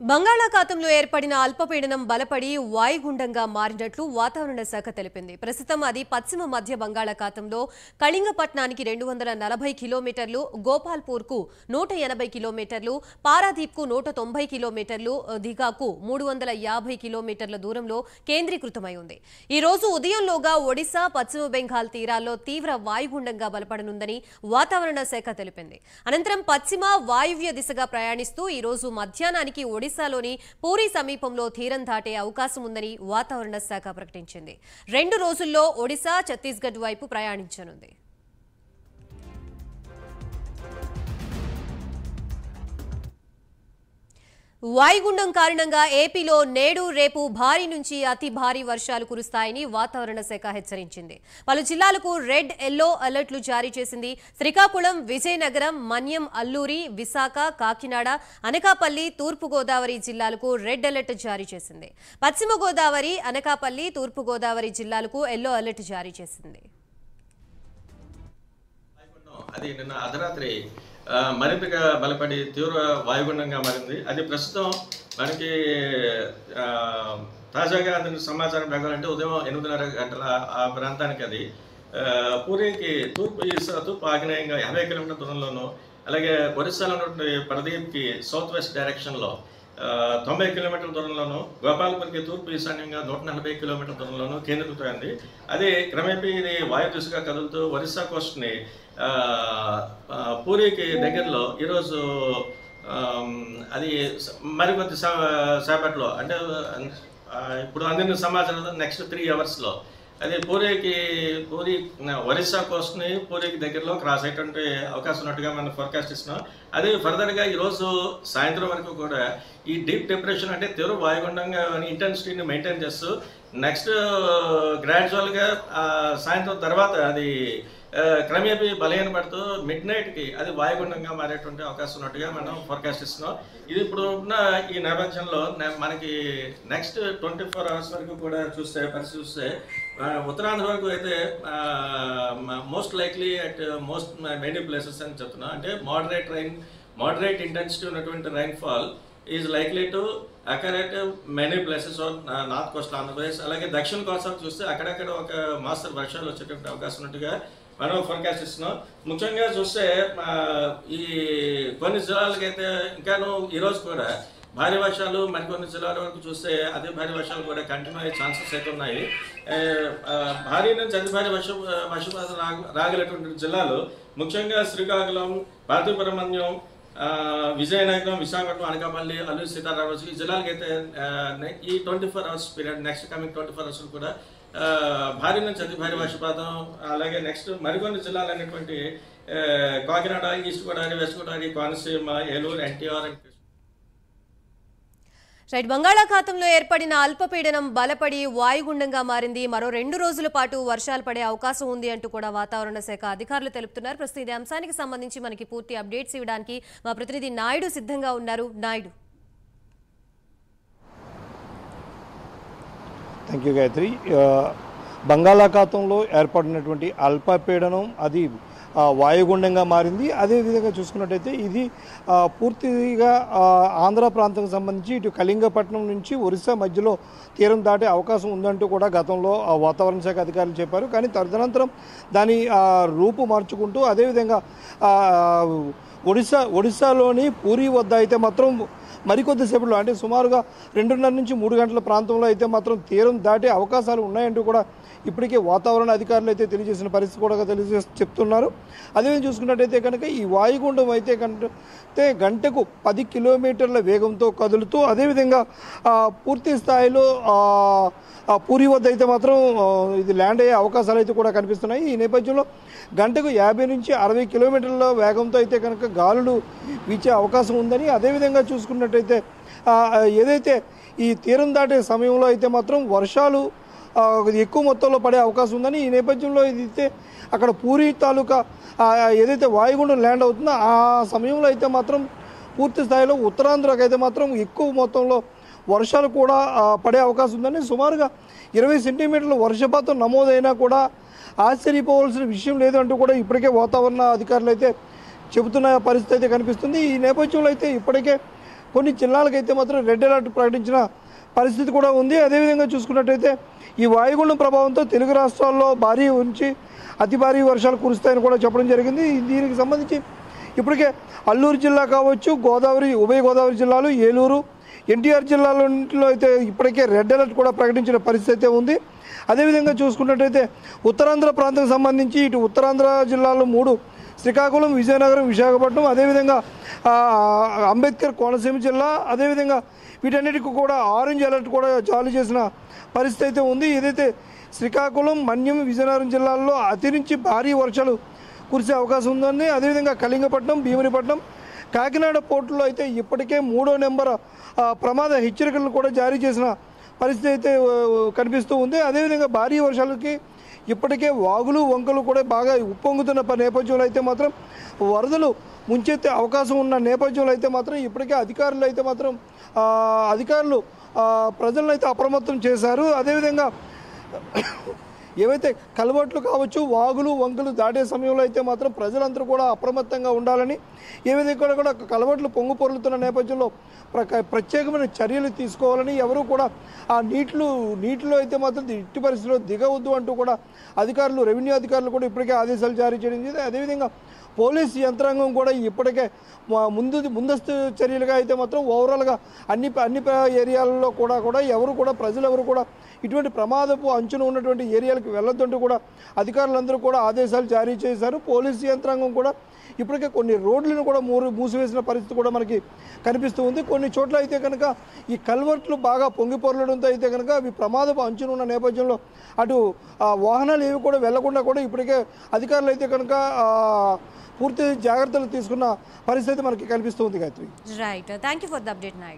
బంగాళాఖాతంలో ఏర్పడిన అల్పపీడనం బలపడి వాయుగుండంగా మారినట్లు వాతావరణ శాఖ తెలిపింది. ప్రస్తుతం అది పశ్చిమ మధ్య బంగాళాఖాతంలో కళింగపట్నానికి 240 కిలోమీటర్లు, గోపాల్పూర్కు 180 కిలోమీటర్లు, పారాదీప్కు 190 కిలోమీటర్లు, దిఘాకు 350 కిలోమీటర్ల దూరంలో కేంద్రీకృతమై ఉంది. ఈ రోజు ఉదయంలోగా ఒడిశా, పశ్చిమ బెంగాల్ తీరాల్లో తీవ్ర వాయుగుండంగా బలపడనుందని వాతావరణ శాఖ తెలిపింది. అనంతరం పశ్చిమ వాయువ్య దిశగా ప్రయాణిస్తూ ఈ రోజు మధ్యాహ్నానికి ఒడిశాలోని పూరీ సమీపంలో తీరం దాటే అవకాశం ఉందని వాతావరణ శాఖ ప్రకటించింది. 2 రోజుల్లో ఒడిశా, ఛత్తీస్గఢ్ వైపు ప్రయాణించనుంది. వాయుగుండం కారణంగా ఏపీలో నేడు, రేపు భారీ నుంచి అతి భారీ వర్షాలు కురుస్తాయని వాతావరణ శాఖ హెచ్చరించింది. పలు జిల్లాలకు రెడ్, ఎల్లో అలర్ట్లు జారీ చేసింది. శ్రీకాకుళం, విజయనగరం, మన్యం, అల్లూరి, విశాఖ, కాకినాడ, అనకాపల్లి, తూర్పుగోదావరి జిల్లాలకు రెడ్ అలర్ట్ జారీ చేసింది. పశ్చిమ గోదావరి, అనకాపల్లి, తూర్పుగోదావరి జిల్లాలకు ఎల్లో అలర్ట్ జారీ చేసింది. అది నిన్న అర్ధరాత్రి మరింతగా బలపడి తీవ్ర వాయుగుండంగా మారింది. అది ప్రస్తుతం మనకి తాజాగా అందిన సమాచారం ప్రకారం అంటే ఉదయం 8:30 గంటల ఆ ప్రాంతానికి అది పూరికి తూర్పు ఆగ్నేయంగా 50 కిలోమీటర్ల దూరంలోను, అలాగే ఒరిస్సాలో ఉన్నటువంటి పరదీప్కి సౌత్ వెస్ట్ డైరెక్షన్లో 90 కిలోమీటర్ల దూరంలోను, గోపాల్పూర్కి తూర్పు ఈశాన్యంగా 140 కిలోమీటర్ల దూరంలోను కేంద్రీకృతమైంది. అది క్రమేపీ ఇది వాయు దిశగా కదులుతూ ఒరిస్సా కోస్ట్ని పూరికి దగ్గరలో ఈరోజు అది మరికొద్ది సేపట్లో అంటే ఇప్పుడు అందిన సమాచారం నెక్స్ట్ 3 అవర్స్లో అది పూరి ఒరిస్సా కోస్ట్ని పూరికి దగ్గరలో క్రాస్ అయ్యేటువంటి అవకాశం ఉన్నట్టుగా మనం ఫోర్కాస్ట్ ఇస్తున్నాం. అది ఫర్దర్గా ఈరోజు సాయంత్రం వరకు కూడా ఈ డీప్ డిప్రెషన్ అంటే తీవ్ర వాయుగుండంగా ఇంటెన్సిటీని మెయింటైన్ చేస్తూ నెక్స్ట్ గ్రాడ్యువల్గా సాయంత్రం తర్వాత అది క్రమేపీ బలహీనపడుతూ మిడ్ నైట్కి అది వాయుగుండంగా మారేటువంటి అవకాశం ఉన్నట్టుగా మనం ఫోర్కాస్ట్ ఇస్తున్నాం. ఇది ఇప్పుడు ఉన్న ఈ నేపథ్యంలో మనకి నెక్స్ట్ 24 అవర్స్ వరకు కూడా పరిస్థితి చూస్తే ఉత్తరాంధ్ర వరకు అయితే most likely at many places అని చెప్తున్నాం. అంటే మోడరేట్ ఇంటెన్సిటీ ఉన్నటువంటి rainfall is likely to occur at many places on north Coast Andhra Pradesh. అలాగే దక్షిణ కోస్తా చూస్తే అక్కడక్కడ ఒక మాస్తరు వర్షాలు వచ్చేటువంటి అవకాశం ఉన్నట్టుగా మనం ఫోర్కాస్ట్ ఇస్తున్నాం. ముఖ్యంగా చూస్తే ఈ కొన్ని జిల్లాలకైతే ఇంకాను ఈరోజు కూడా భారీ వర్షాలు, మరికొన్ని జిల్లాల వరకు చూస్తే అదే భారీ వర్షాలు కూడా కంటిన్యూ అయ్యే ఛాన్సెస్ అయితే ఉన్నాయి. భారీ నుంచి అతి భారీ వర్షపాతం రాగలేటువంటి జిల్లాలు ముఖ్యంగా శ్రీకాకుళం, పార్థిపురమన్యం, విజయనగరం, విశాఖపట్నం, అనకాపల్లి, అల్లూరి సీతారామరాజు ఈ జిల్లాలకైతే ఈ 24 hours period next coming 24 hours కూడా భారీ నుంచి అతి భారీ వర్షపాతం, అలాగే నెక్స్ట్ మరికొన్ని జిల్లాలు అనేటువంటి Kakinada, east Godavari, west Godavari, Konaseema, Eluru, NTR. Right. బంగాళాఖాతంలో ఏర్పడిన అల్పపీడనం బలపడి వాయుగుండంగా మారింది. మరో 2 రోజుల పాటు వర్షాలు పడే అవకాశం ఉంది అంటూ కూడా వాతావరణ శాఖ అధికారులు తెలుపుతున్నారు. ప్రస్తుతం ఈ అంశానికి సంబంధించి మనకి పూర్తి అప్డేట్స్ ఇవ్వడానికి మా ప్రతినిధి నాయుడు సిద్ధంగా ఉన్నారు. నాయుడు. Thank you Gayatri. బంగాళాఖాతంలో ఏర్పడినటువంటి అల్పపీడనం అది వాయుగుండంగా మారింది. అదేవిధంగా చూసుకున్నట్టయితే ఇది పూర్తిగా ఆంధ్ర ప్రాంతానికి సంబంధించి ఇటు కళింగపట్నం నుంచి ఒరిస్సా మధ్యలో తీరం దాటే అవకాశం ఉందంటూ కూడా గతంలో వాతావరణ శాఖ అధికారులు చెప్పారు. కానీ తదనంతరం దాని రూపు మార్చుకుంటూ అదేవిధంగా ఒడిశాలోని పూరీ వద్ద అయితే మాత్రం మరికొద్దిసేపట్లో అంటే సుమారుగా 2:30 నుంచి 3 గంటల ప్రాంతంలో అయితే మాత్రం తీరం దాటే అవకాశాలు ఉన్నాయంటూ కూడా ఇప్పటికే వాతావరణ అధికారులు అయితే తెలియజేసిన పరిస్థితి కూడా చెప్తున్నారు. అదేవిధంగా చూసుకున్నట్టయితే కనుక ఈ వాయుగుండం అయితే గంటకు 10 కిలోమీటర్ల వేగంతో కదులుతూ అదేవిధంగా పూర్తి స్థాయిలో పూరి వద్ద అయితే మాత్రం ఇది ల్యాండ్ అయ్యే అవకాశాలు అయితే కూడా కనిపిస్తున్నాయి. ఈ నేపథ్యంలో గంటకు 50 నుంచి 60 కిలోమీటర్ల వేగంతో అయితే కనుక గాలులు వీచే అవకాశం ఉందని, అదేవిధంగా చూసుకున్నట్టయితే ఏదైతే ఈ తీరం దాటే సమయంలో అయితే మాత్రం వర్షాలు ఎక్కువ మొత్తంలో పడే అవకాశం ఉందని, ఈ నేపథ్యంలో ఇదైతే అక్కడ పూరీ తాలూకా ఏదైతే వాయుగుండం ల్యాండ్ అవుతుందో ఆ సమయంలో అయితే మాత్రం పూర్తి స్థాయిలో ఉత్తరాంధ్రకు అయితే మాత్రం ఎక్కువ మొత్తంలో వర్షాలు కూడా పడే అవకాశం ఉందని, సుమారుగా 20 సెంటీమీటర్ల వర్షపాతం నమోదైనా కూడా ఆశ్చర్యపోవాల్సిన విషయం లేదు అంటూ కూడా ఇప్పటికే వాతావరణ అధికారులు అయితే చెబుతున్న పరిస్థితి అయితే కనిపిస్తుంది. ఈ నేపథ్యంలో అయితే ఇప్పటికే కొన్ని జిల్లాలకైతే మాత్రం రెడ్ అలర్ట్ ప్రకటించిన పరిస్థితి కూడా ఉంది. అదేవిధంగా చూసుకున్నట్టయితే ఈ వాయుగుండం ప్రభావంతో తెలుగు రాష్ట్రాల్లో భారీ నుంచి అతి భారీ వర్షాలు కురుస్తాయని కూడా చెప్పడం జరిగింది. దీనికి సంబంధించి ఇప్పటికే అల్లూరు జిల్లా కావచ్చు, ఉభయ గోదావరి జిల్లాలు, ఏలూరు, ఎన్టీఆర్ జిల్లాలో అయితే ఇప్పటికే రెడ్ అలర్ట్ కూడా ప్రకటించిన పరిస్థితి అయితే ఉంది. అదేవిధంగా చూసుకున్నట్టయితే ఉత్తరాంధ్ర ప్రాంతానికి సంబంధించి ఇటు ఉత్తరాంధ్ర జిల్లాలో 3, శ్రీకాకుళం, విజయనగరం, విశాఖపట్నం, అదేవిధంగా అంబేద్కర్ కోనసీమ జిల్లా, అదేవిధంగా వీటన్నిటికీ కూడా ఆరెంజ్ అలర్ట్ కూడా జారీ చేసిన పరిస్థితి అయితే ఉంది. ఏదైతే శ్రీకాకుళం, మన్యం, విజయనగరం జిల్లాల్లో అతి నుంచి భారీ వర్షాలు కురిసే అవకాశం ఉందని, అదేవిధంగా కళింగపట్నం, భీమునిపట్నం, కాకినాడ పోర్టులో అయితే ఇప్పటికే 3వ నెంబర్ ప్రమాద హెచ్చరికలను కూడా జారీ చేసిన పరిస్థితి అయితే కనిపిస్తూ ఉంది. అదేవిధంగా భారీ వర్షాలకి ఇప్పటికే వాగులు వంకలు కూడా బాగా ఉప్పొంగుతున్న నేపథ్యంలో అయితే మాత్రం వరదలు ముంచెత్తే అవకాశం ఉన్న నేపథ్యంలో అయితే మాత్రం ఇప్పటికే అధికారులు ప్రజలను అయితే అప్రమత్తం చేశారు. అదేవిధంగా ఏవైతే కలవట్లు కావచ్చు, వాగులు వంకలు దాటే సమయంలో అయితే మాత్రం ప్రజలందరూ కూడా అప్రమత్తంగా ఉండాలని, ఏవిధంగా కూడా కలవట్లు పొంగు పొర్లుతున్న నేపథ్యంలో ప్రత్యేకమైన చర్యలు తీసుకోవాలని, ఎవరు కూడా ఆ నీటిలో అయితే మాత్రం ఇట్టి పరిస్థితిలో దిగవద్దు అంటూ కూడా రెవెన్యూ అధికారులు కూడా ఇప్పటికే ఆదేశాలు జారీ చేయడం జరిగింది. అదేవిధంగా పోలీసు యంత్రాంగం కూడా ఇప్పటికే ముందస్తు చర్యలుగా అయితే మాత్రం ఓవరాల్గా అన్ని ఏరియాలలో కూడా ప్రజలు ఎవరు కూడా ఇటువంటి ప్రమాదపు అంచున ఉన్నటువంటి ఏరియాలకు వెళ్ళొద్దంటూ కూడా అధికారులందరూ కూడా ఆదేశాలు జారీ చేశారు. పోలీసు యంత్రాంగం కూడా ఇప్పటికే కొన్ని రోడ్లను కూడా మూసివేసిన పరిస్థితి కూడా మనకి కనిపిస్తూ ఉంది. కొన్ని చోట్ల అయితే కనుక ఈ కల్వర్ట్లు బాగా పొంగిపొరలడంతో అయితే కనుక అవి ప్రమాదపు అంచున ఉన్న నేపథ్యంలో అటు వాహనాలు ఏవి కూడా వెళ్లకుండా కూడా ఇప్పటికే అధికారులు అయితే కనుక పూర్తి జాగ్రత్తలు తీసుకున్న పరిస్థితి మనకి కనిపిస్తుంది. Gayatri, right, thank you for the update Naik.